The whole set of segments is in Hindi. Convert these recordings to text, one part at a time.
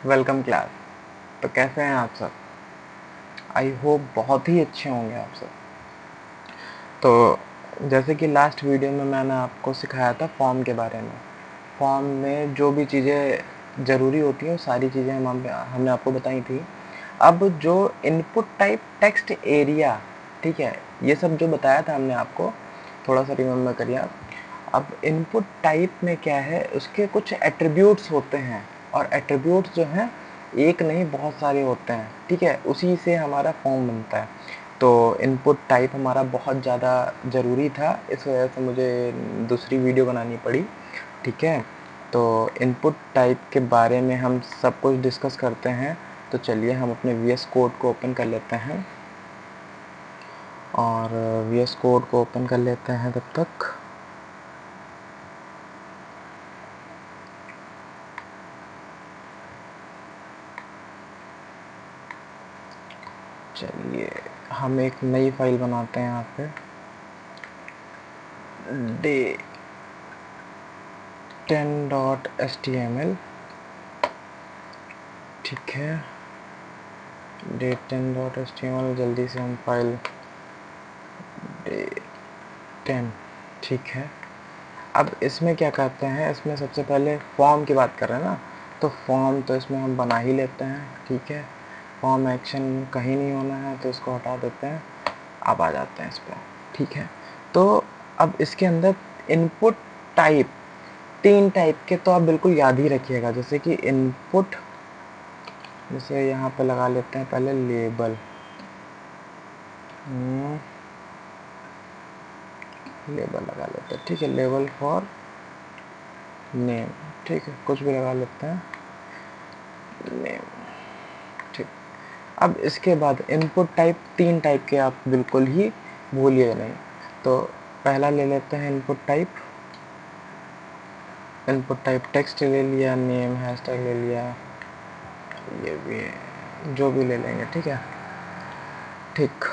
Welcome class. तो कैसे हैं आप सब? आई होप बहुत ही अच्छे होंगे आप सब। तो जैसे कि लास्ट वीडियो में मैंने आपको सिखाया था फॉर्म के बारे में। फॉर्म में जो भी चीज़ें ज़रूरी होती हैं वो सारी चीज़ें हमने आपको बताई थी। अब जो इनपुट टाइप टेक्स्ट एरिया, ठीक है, ये सब जो बताया था हमने आपको, थोड़ा सा रिमेम्बर करिए आप। अब इनपुट टाइप में क्या है, उसके कुछ एट्रीब्यूट्स होते हैं, और एट्रीब्यूट्स जो हैं एक नहीं बहुत सारे होते हैं, ठीक है। उसी से हमारा फॉर्म बनता है। तो इनपुट टाइप हमारा बहुत ज़्यादा ज़रूरी था, इस वजह से मुझे दूसरी वीडियो बनानी पड़ी, ठीक है। तो इनपुट टाइप के बारे में हम सब कुछ डिस्कस करते हैं। तो चलिए हम अपने VS कोड को ओपन कर लेते हैं, और VS कोड को ओपन कर लेते हैं तब तक। चलिए हम एक नई फाइल बनाते हैं यहाँ पे, day10.html, ठीक है। day10.html, जल्दी से हम फाइल day10, ठीक है। अब इसमें क्या करते हैं, इसमें सबसे पहले फॉर्म की बात कर रहे हैं ना, तो फॉर्म तो इसमें हम बना ही लेते हैं, ठीक है। फॉर्म एक्शन कहीं नहीं होना है तो इसको हटा देते हैं। अब आ जाते हैं इस पर, ठीक है। तो अब इसके अंदर इनपुट टाइप, 3 टाइप के तो आप बिल्कुल याद ही रखिएगा। जैसे कि इनपुट, जैसे यहाँ पे लगा लेते हैं पहले लेबल, लेबल लगा लेते हैं, ठीक है। लेबल फॉर नेम, ठीक है, कुछ भी लगा लेते हैं, नेम, ठीक। अब इसके बाद इनपुट टाइप 3 टाइप के आप बिल्कुल ही भूलिए नहीं। तो पहला ले लेते हैं input type. Input type text ले लिया, नेम हैशटैग ले लिया, ये भी जो भी ले लेंगे, ठीक है, ठीक।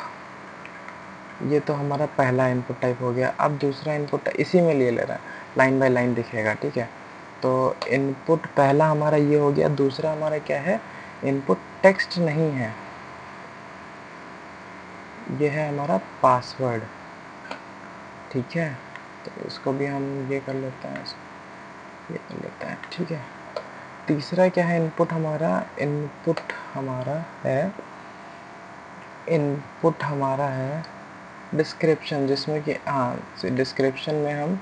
ये तो हमारा पहला इनपुट टाइप हो गया। अब दूसरा इनपुट इसी में ले रहा है, लाइन बाय लाइन दिखेगा, ठीक है। तो इनपुट पहला हमारा ये हो गया। दूसरा हमारा क्या है, इनपुट टेक्स्ट नहीं है, ये है हमारा पासवर्ड, ठीक है। तो इसको भी हम ये कर लेते हैं, ये कर लेते हैं, ठीक है। तीसरा क्या है इनपुट हमारा, इनपुट हमारा है डिस्क्रिप्शन, जिसमें कि डिस्क्रिप्शन में हम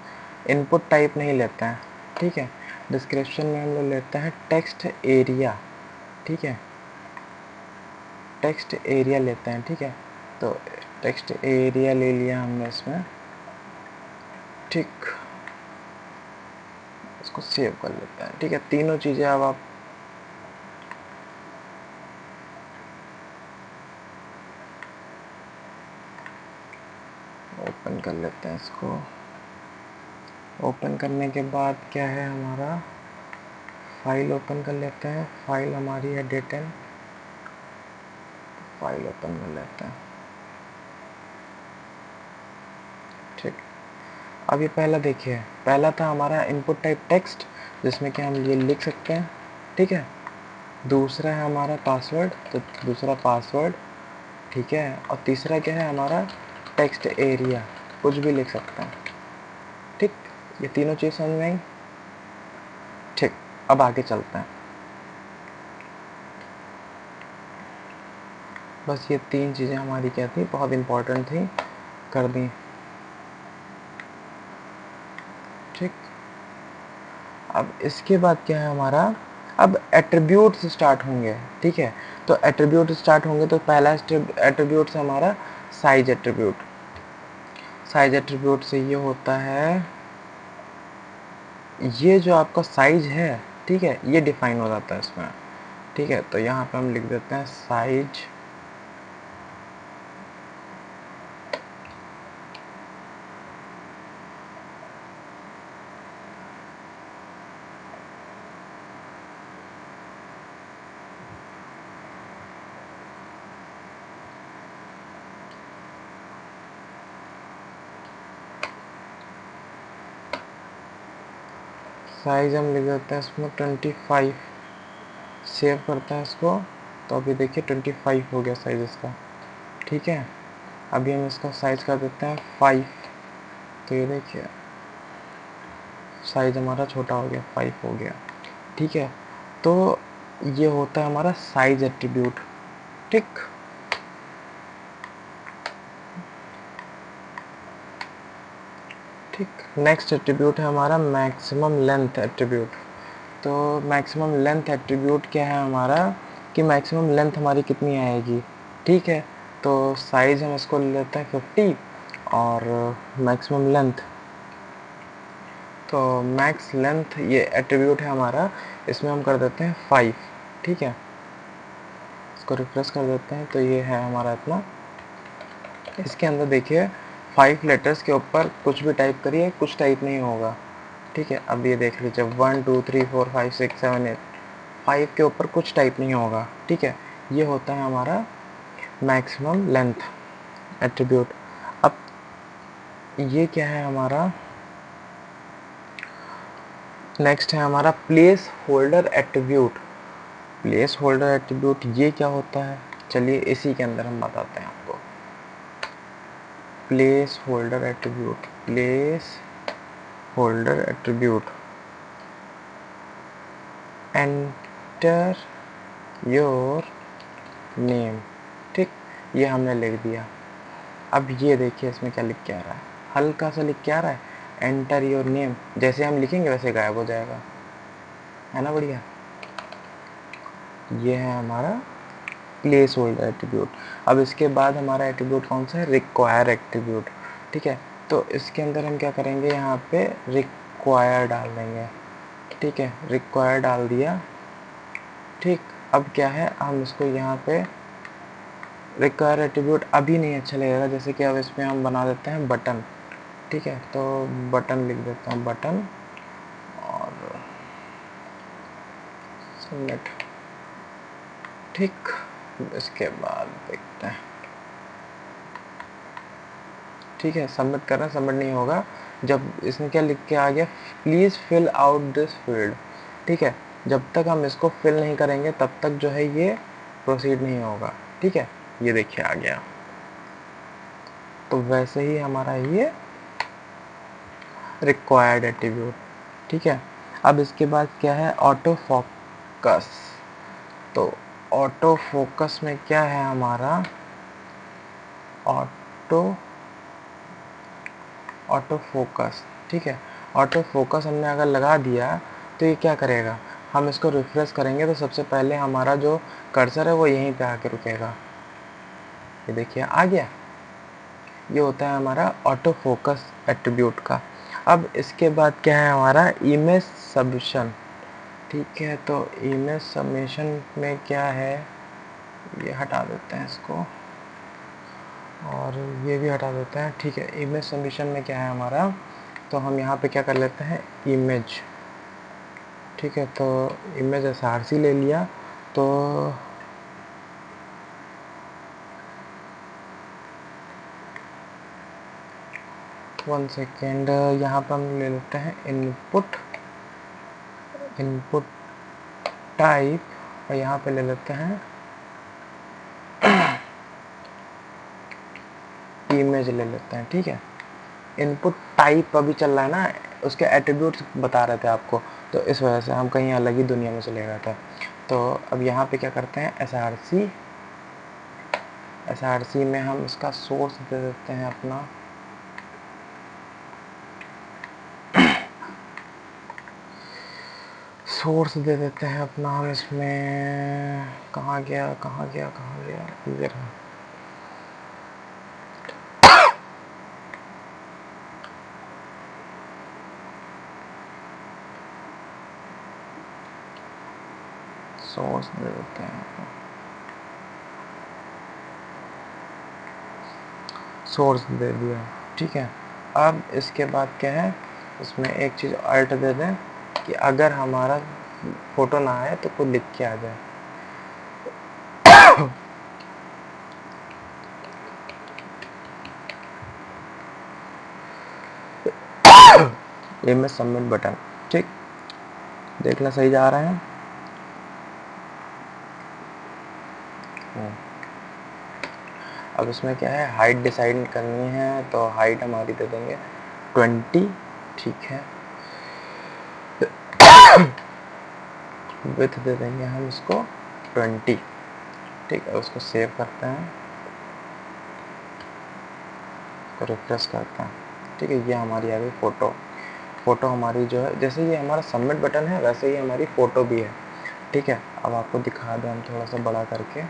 इनपुट टाइप नहीं लेते हैं, ठीक है। डिस्क्रिप्शन में हम लोग लेते हैं टेक्स्ट एरिया, ठीक है, टेक्स्ट एरिया लेते हैं, ठीक है। तो टेक्स्ट एरिया ले लिया हमने इसमें, ठीक। इसको सेव कर लेते हैं, ठीक है। तीनों चीज़ें अब आप ओपन कर लेते हैं। इसको ओपन करने के बाद क्या है हमारा, फाइल ओपन कर लेते हैं। फाइल हमारी है day10, फाइल ओपन कर लेते हैं, ठीक। अब ये पहला देखिए, पहला था हमारा इनपुट टाइप टेक्स्ट, जिसमें कि हम ये लिख सकते हैं, ठीक है। दूसरा है हमारा पासवर्ड, तो दूसरा पासवर्ड, ठीक है। और तीसरा क्या है हमारा टेक्स्ट एरिया, कुछ भी लिख सकते हैं, ठीक। ये तीनों चीज़ समझ में आई, ठीक। अब आगे चलते हैं। बस ये 3 चीज़ें हमारी क्या थी, बहुत इम्पोर्टेंट थी, कर दी, ठीक। अब इसके बाद क्या है हमारा, अब एट्रीब्यूट्स स्टार्ट होंगे, ठीक है। तो एट्रीब्यूट स्टार्ट होंगे, तो पहला एट्रीब्यूट से हमारा साइज एट्रीब्यूट। साइज एट्रीब्यूट से ये होता है, ये जो आपका साइज है, ठीक है, ये डिफाइन हो जाता है इसमें, ठीक है। तो यहाँ पे हम लिख देते हैं साइज, साइज हम लिख देते हैं इसमें 25 सेव करते हैं इसको। तो अभी देखिए 25 हो गया साइज़ इसका, ठीक है। अभी हम इसका साइज़ कर देते हैं 5। तो ये देखिए साइज़ हमारा छोटा हो गया, 5 हो गया, ठीक है। तो ये होता है हमारा साइज़ एट्रीब्यूट, ठीक। नेक्स्ट एट्रीब्यूट है हमारा मैक्सिमम लेंथ एट्रीब्यूट। तो मैक्सिमम लेंथ एट्रीब्यूट क्या है हमारा, कि मैक्सिमम लेंथ हमारी कितनी आएगी, ठीक है। तो साइज़ हम इसको ले लेते हैं 50 और मैक्सिमम लेंथ, तो मैक्स लेंथ ये एट्रीब्यूट है हमारा, इसमें हम कर देते हैं 5, ठीक है। इसको रिफ्रेश कर देते हैं तो ये है हमारा इतना। इसके अंदर देखिए 5 लेटर्स के ऊपर कुछ भी टाइप करिए, कुछ टाइप नहीं होगा, ठीक है। अब ये देख लीजिए 1 2 3 4 5 6 7 8, 5 के ऊपर कुछ टाइप नहीं होगा, ठीक है। ये होता है हमारा मैक्सिमम लेंथ एट्रीब्यूट। अब ये क्या है हमारा, नेक्स्ट है हमारा place holder attribute. Place holder attribute ये क्या होता है, चलिए इसी के अंदर हम बताते हैं आपको। Place holder attribute, place holder attribute, enter your name, ठीक। ये हमने लिख दिया। अब ये देखिए इसमें क्या लिख के आ रहा है, हल्का सा लिख के आ रहा है एंटर योर नेम। जैसे हम लिखेंगे वैसे गायब हो जाएगा, है ना, बढ़िया। ये है हमारा प्लेस होल्डर एट्रीब्यूट। अब इसके बाद हमारा एट्रीब्यूट कौन सा है, रिक्वायर एट्रीब्यूट, ठीक है। तो इसके अंदर हम क्या करेंगे, यहाँ पे रिक्वायर डाल देंगे, ठीक है। रिक्वायर डाल दिया, ठीक। अब क्या है, हम इसको यहाँ पे रिक्वायर एट्रीब्यूट अभी नहीं अच्छा लगेगा, जैसे कि अब इसमें हम बना देते हैं बटन, ठीक है। तो बटन लिख देता हूँ, बटन, और सबमिट, ठीक। इसके बाद देखते हैं, ठीक है। सबमिट कर रहे हैं, सबमिट नहीं होगा जब इसने क्या लिख के आ गया, please fill out this field, ठीक है। जब तक हम इसको फिल नहीं करेंगे तब तक जो है ये प्रोसीड नहीं होगा, ठीक है। ये देखिए आ गया। तो वैसे ही हमारा ये रिक्वायर्ड एट्रीब्यूट, ठीक है। अब इसके बाद क्या है, ऑटो फोकस। तो ऑटो फोकस में क्या है हमारा, ऑटो फोकस, ठीक है। ऑटो फोकस हमने अगर लगा दिया तो ये क्या करेगा, हम इसको रिफ्रेश करेंगे तो सबसे पहले हमारा जो कर्सर है वो यहीं पे आके रुकेगा। ये देखिए आ गया। ये होता है हमारा ऑटो फोकस एट्रीब्यूट का। अब इसके बाद क्या है हमारा, इमेज सबमिशन, ठीक है। तो इमेज सबमिशन में क्या है, ये हटा देते हैं इसको और ये भी हटा देते हैं, ठीक है। इमेज सबमिशन में क्या है हमारा, तो हम यहाँ पे क्या कर लेते हैं, इमेज, ठीक है। तो इमेज SRC ले लिया, तो वन सेकेंड, यहाँ पर हम ले लेते हैं इनपुट टाइप, और यहाँ पे ले लेते हैं इमेज ले लेते हैं, ठीक है। इनपुट टाइप अभी चल रहा है ना, उसके एट्रीब्यूट्स बता रहे थे आपको, तो इस वजह से हम कहीं अलग ही दुनिया में चले गए थे। तो अब यहाँ पे क्या करते हैं, SRC में हम इसका सोर्स दे देते हैं अपना, सोर्स दे देते हैं अपना हम इसमें, कहाँ गया, इधर है। सोर्स दे देते हैं, सोर्स दे दिया, ठीक है। अब इसके बाद क्या है, इसमें एक चीज़ अल्ट दे दें कि अगर हमारा फोटो ना आए तो कोई लिख के आ जाए। इमेज सबमिट बटन, ठीक। देखना सही जा रहा है। अब इसमें क्या है, हाइट डिसाइड करनी है, तो हाइट हमारी दे देंगे 20, ठीक है। विड्थ दे देंगे हम इसको 20, ठीक है। उसको सेव करते हैं, रिफ्रेश करते हैं, ठीक है। ये हमारी आ गई फ़ोटो हमारी जो है, जैसे ये हमारा सबमिट बटन है वैसे ही हमारी फ़ोटो भी है, ठीक है। अब आपको दिखा दें हम थोड़ा सा बड़ा करके,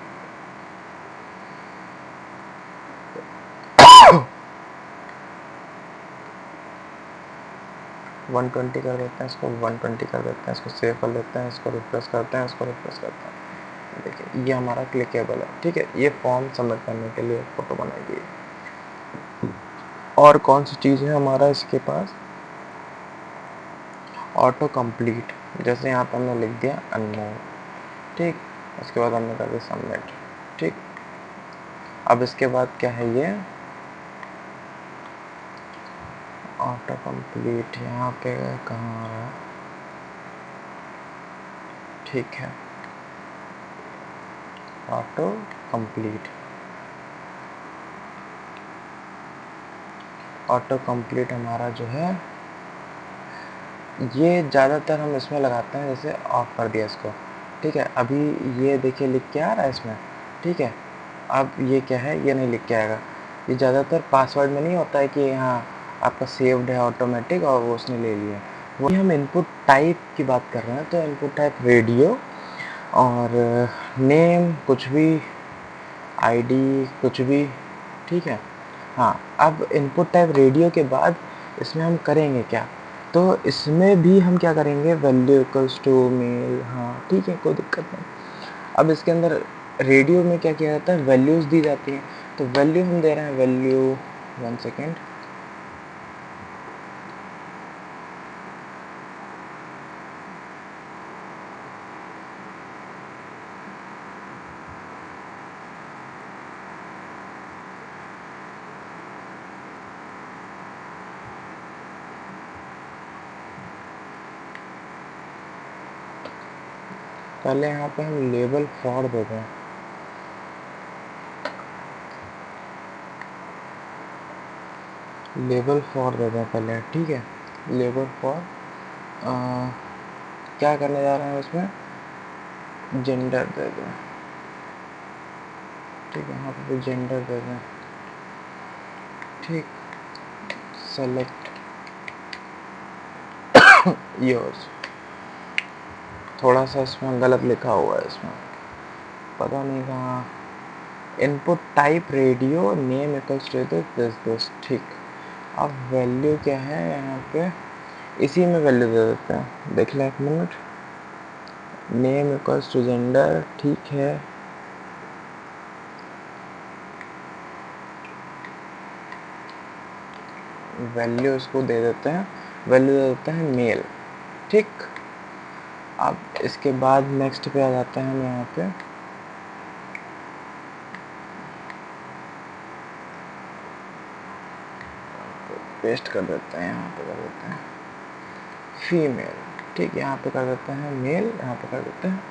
120 कर देते हैं इसको, 120 कर देते हैं इसको, सेव कर लेते हैं, इसको रिफ्रेश करते हैं, इसको रिफ्रेश करते हैं। देखिए ये हमारा क्लिकेबल है, ठीक है। ये फॉर्म सबमिट करने के लिए फ़ोटो बनाई गई। और कौन सी चीज़ है हमारा इसके पास, ऑटो कंप्लीट। जैसे यहाँ पर हमने लिख दिया अनमोल, ठीक। उसके बाद हमने कर दिया सबमिट, ठीक। अब इसके बाद क्या है, ये ऑटो कंप्लीट यहाँ पे कहाँ आ रहा है, ठीक है। ऑटो कंप्लीट, ऑटो कंप्लीट हमारा जो है, ये ज़्यादातर हम इसमें लगाते हैं, जैसे ऑफ कर दिया इसको, ठीक है। अभी ये देखिए लिख के आ रहा है इसमें, ठीक है। अब ये क्या है, ये नहीं लिख के आएगा। ये ज़्यादातर पासवर्ड में नहीं होता है कि हाँ आपका सेव्ड है ऑटोमेटिक और वो उसने ले लिया। वही हम इनपुट टाइप की बात कर रहे हैं, तो इनपुट टाइप रेडियो, और नेम कुछ भी, आईडी कुछ भी, ठीक है। हाँ, अब इनपुट टाइप रेडियो के बाद इसमें हम करेंगे क्या, तो इसमें भी हम क्या करेंगे, वैल्यू इक्वल्स टू मेल, हाँ ठीक है, कोई दिक्कत नहीं। अब इसके अंदर रेडियो में क्या किया जाता है, वैल्यूज़ दी जाती हैं, तो वैल्यू हम दे रहे हैं, वैल्यू 1 सेकेंड, पहले यहाँ पे हम लेबल फॉर देते हैं, लेबल फॉर देते हैं पहले, ठीक है। लेबल फॉर क्या करने जा रहे हैं उसमें, जेंडर दे दें, ठीक है। यहाँ पे जेंडर दे दें, ठीक। सेलेक्ट योर्स, थोड़ा सा इसमें गलत लिखा हुआ है, इसमें पता नहीं कहाँ, input type radio name equals to this, ठीक। अब वैल्यू क्या है यहाँ पे, इसी में वैल्यू दे देते हैं, देख लें एक minute, name equals to gender, ठीक है। वैल्यू इसको दे देते हैं, वैल्यू दे देते हैं मेल, ठीक। अब इसके बाद नेक्स्ट पे आ जाते हैं हम, यहाँ पे पेस्ट कर देते हैं, यहाँ पे कर देते हैं फीमेल, ठीक। यहाँ पे कर देते हैं मेल, यहाँ पे कर देते हैं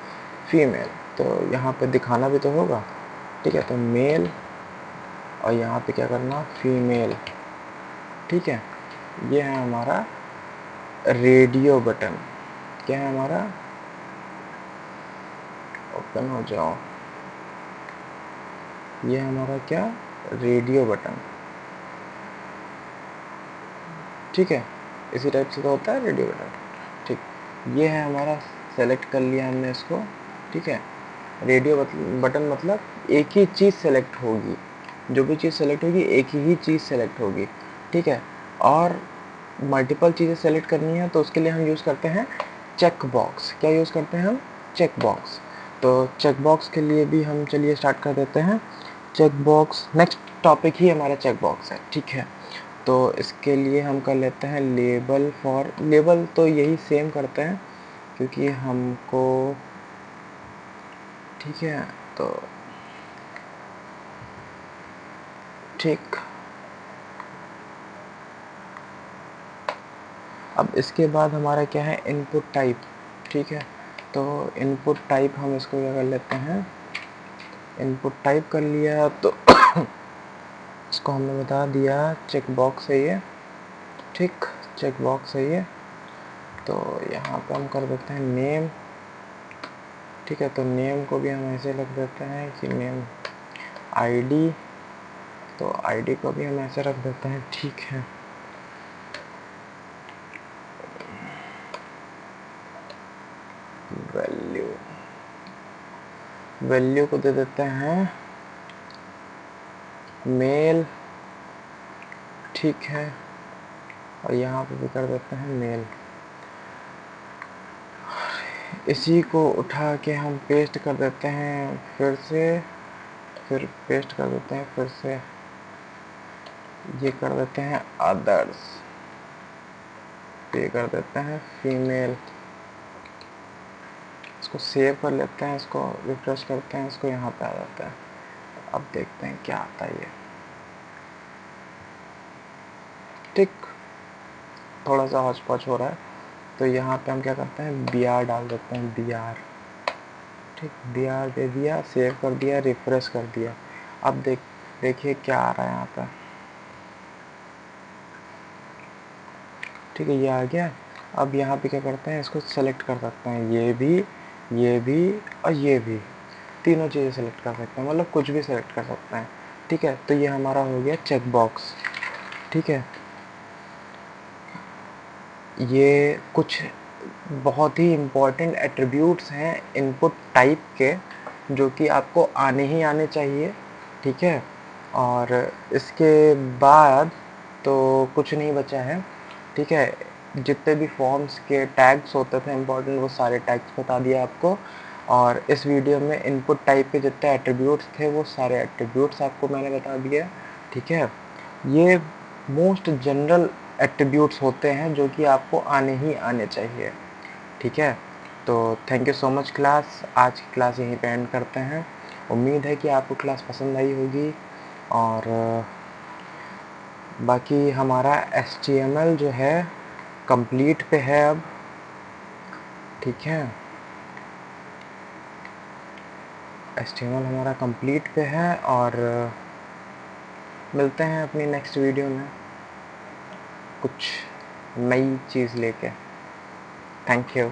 फीमेल, तो यहाँ पे दिखाना भी तो होगा, ठीक है। तो मेल, और यहाँ पे क्या करना, फीमेल, ठीक है। ये है हमारा रेडियो बटन, क्या है हमारा, ओपन हो जाओ, ये हमारा क्या, रेडियो बटन, ठीक है। इसी टाइप से तो होता है रेडियो बटन, ठीक। ये है हमारा, सेलेक्ट कर लिया हमने इसको, ठीक है। रेडियो बटन मतलब एक ही चीज़ सेलेक्ट होगी, जो भी चीज़ सेलेक्ट होगी एक ही चीज़ सेलेक्ट होगी, ठीक है। और मल्टीपल चीज़ें सेलेक्ट करनी है तो उसके लिए हम यूज़ करते हैं चेक बॉक्स, क्या यूज़ करते हैं हम, चेक बॉक्स। तो चेक बॉक्स के लिए भी हम चलिए स्टार्ट कर देते हैं, चेक बॉक्स नेक्स्ट टॉपिक ही हमारा चेक बॉक्स है, ठीक है। तो इसके लिए हम कर लेते हैं लेबल फॉर, लेबल तो यही सेम करते हैं क्योंकि हमको, ठीक है। तो ठीक, अब इसके बाद हमारा क्या है, इनपुट टाइप, ठीक है। तो इनपुट टाइप हम इसको क्या कर लेते हैं, इनपुट टाइप कर लिया तो इसको हमने बता दिया चेक बॉक्स है ये, ठीक, चेक बॉक्स है ये। तो यहाँ पे हम कर देते हैं नेम, ठीक है। तो नेम को भी हम ऐसे लिख देते हैं कि नेम आईडी, तो आईडी को भी हम ऐसे रख देते हैं, ठीक है। वैल्यू, वैल्यू को दे देते हैं मेल, ठीक है, और यहाँ पे भी कर देते हैं मेल। इसी को उठा के हम पेस्ट कर देते हैं फिर से, फिर पेस्ट कर देते हैं फिर से, ये कर देते हैं अदर्स, ये कर देते हैं फीमेल। इसको सेव कर लेते हैं, इसको रिफ्रेश करते हैं, इसको यहाँ पे आ जाता है। अब देखते हैं क्या आता है ये, ठीक, थोड़ा सा हौच पौच हो रहा है। तो यहाँ पे हम क्या करते हैं, बी आर डाल देते हैं, बी आर, ठीक, बी आर दे दिया, सेव कर दिया, रिफ्रेश कर दिया। अब देखिए क्या आ रहा है यहाँ पे, ठीक है, ये आ गया। अब यहाँ पे क्या करते हैं, इसको सेलेक्ट कर सकते हैं, ये भी और ये भी, तीनों चीज़ें सेलेक्ट कर सकते हैं, मतलब कुछ भी सेलेक्ट कर सकते हैं, ठीक है। तो ये हमारा हो गया चेक बॉक्स, ठीक है। ये कुछ बहुत ही इम्पोर्टेंट एट्रीब्यूट्स हैं इनपुट टाइप के, जो कि आपको आने ही आने चाहिए, ठीक है। और इसके बाद तो कुछ नहीं बचा है, ठीक है। जितने भी फॉर्म्स के टैग्स होते थे इम्पोर्टेंट, वो सारे टैग्स बता दिया आपको। और इस वीडियो में इनपुट टाइप के जितने एट्रीब्यूट्स थे वो सारे एट्रीब्यूट्स आपको मैंने बता दिया, ठीक है। ये मोस्ट जनरल एट्रीब्यूट्स होते हैं जो कि आपको आने ही आने चाहिए, ठीक है। तो thank you so much class, आज की क्लास यहीं पे एंड करते हैं। उम्मीद है कि आपको क्लास पसंद आई होगी। और बाकी हमारा HTML जो है कंप्लीट पे है अब, ठीक है। HTML हमारा कंप्लीट पे है, और मिलते हैं अपनी नेक्स्ट वीडियो में कुछ नई चीज़ लेके। Thank you.